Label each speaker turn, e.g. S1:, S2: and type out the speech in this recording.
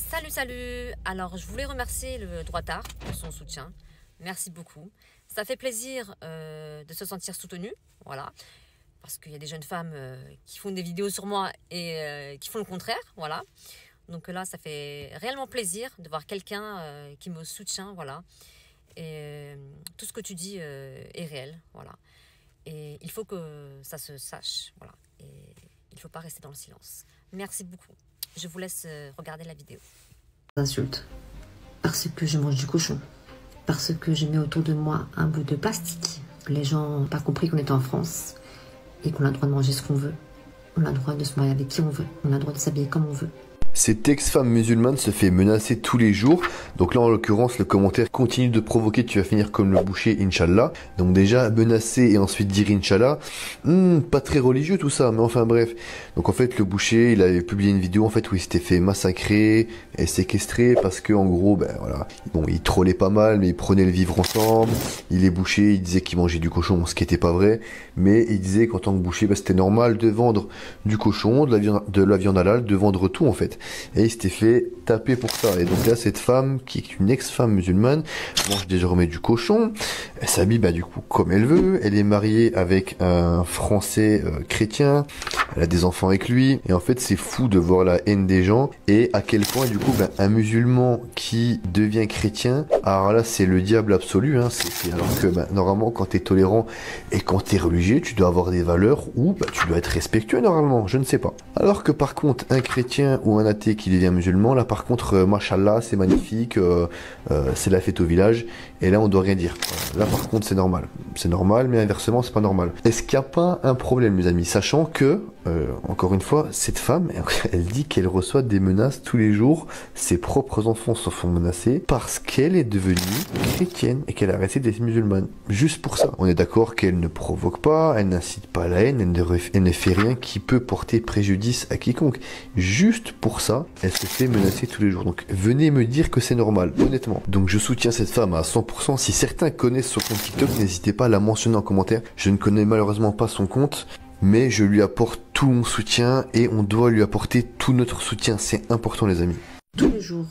S1: Salut, salut! Alors, je voulais remercier le Droitard pour son soutien. Merci beaucoup. Ça fait plaisir de se sentir soutenu, voilà. Parce qu'il y a des jeunes femmes qui font des vidéos sur moi et qui font le contraire, voilà. Donc là, ça fait réellement plaisir de voir quelqu'un qui me soutient, voilà. Et tout ce que tu dis est réel, voilà. Et il faut que ça se sache, voilà. Et il ne faut pas rester dans le silence. Merci beaucoup. Je vous laisse regarder la vidéo.
S2: Insulte. Parce que je mange du cochon. Parce que je mets autour de moi un bout de plastique. Les gens n'ont pas compris qu'on est en France et qu'on a le droit de manger ce qu'on veut. On a le droit de se marier avec qui on veut. On a le droit de s'habiller comme on veut.
S3: Cette ex-femme musulmane se fait menacer tous les jours. Donc là, en l'occurrence, le commentaire continue de provoquer. Tu vas finir comme le boucher, Inch'Allah. Donc déjà, menacer et ensuite dire Inch'Allah. Pas très religieux tout ça, mais enfin bref. Donc en fait, le boucher, il avait publié une vidéo en fait où il s'était fait massacrer et séquestrer parce que en gros, ben voilà. Bon, il trollait pas mal, mais il prenait le vivre ensemble. Il est boucher, il disait qu'il mangeait du cochon, ce qui était pas vrai. Mais il disait qu'en tant que boucher, ben, c'était normal de vendre du cochon, de la viande halal, de vendre tout en fait. Et il s'était fait taper pour ça. Et donc là, cette femme, qui est une ex-femme musulmane, mange désormais du cochon. Elle s'habille bah, du coup comme elle veut. Elle est mariée avec un Français chrétien. Elle a des enfants avec lui. Et en fait, c'est fou de voir la haine des gens. Et à quel point, du coup, bah, un musulman qui devient chrétien, alors là, c'est le diable absolu. Hein. Alors que bah, normalement, quand tu es tolérant et quand tu es religieux, tu dois avoir des valeurs où bah, tu dois être respectueux normalement. Je ne sais pas. Alors que par contre, un chrétien ou un athée qui devient musulman, là par contre, machallah, c'est magnifique, c'est la fête au village, et là on doit rien dire. Là par contre c'est normal. C'est normal, mais inversement c'est pas normal. Est-ce qu'il n'y a pas un problème les amis, sachant que, encore une fois, cette femme, elle dit qu'elle reçoit des menaces tous les jours, ses propres enfants se font menacer parce qu'elle est devenue chrétienne et qu'elle a arrêté d'être musulmane. Juste pour ça. On est d'accord qu'elle ne provoque pas, elle n'incite pas à la haine, elle ne fait rien qui peut porter préjudice à quiconque. Juste pour ça, elle se fait menacer tous les jours. Donc venez me dire que c'est normal, honnêtement. Donc je soutiens cette femme à 100%. Si certains connaissent son compte TikTok, n'hésitez pas à la mentionner en commentaire. Je ne connais malheureusement pas son compte, mais je lui apporte tout mon soutien et on doit lui apporter tout notre soutien. C'est important les amis.
S2: Tous les jours,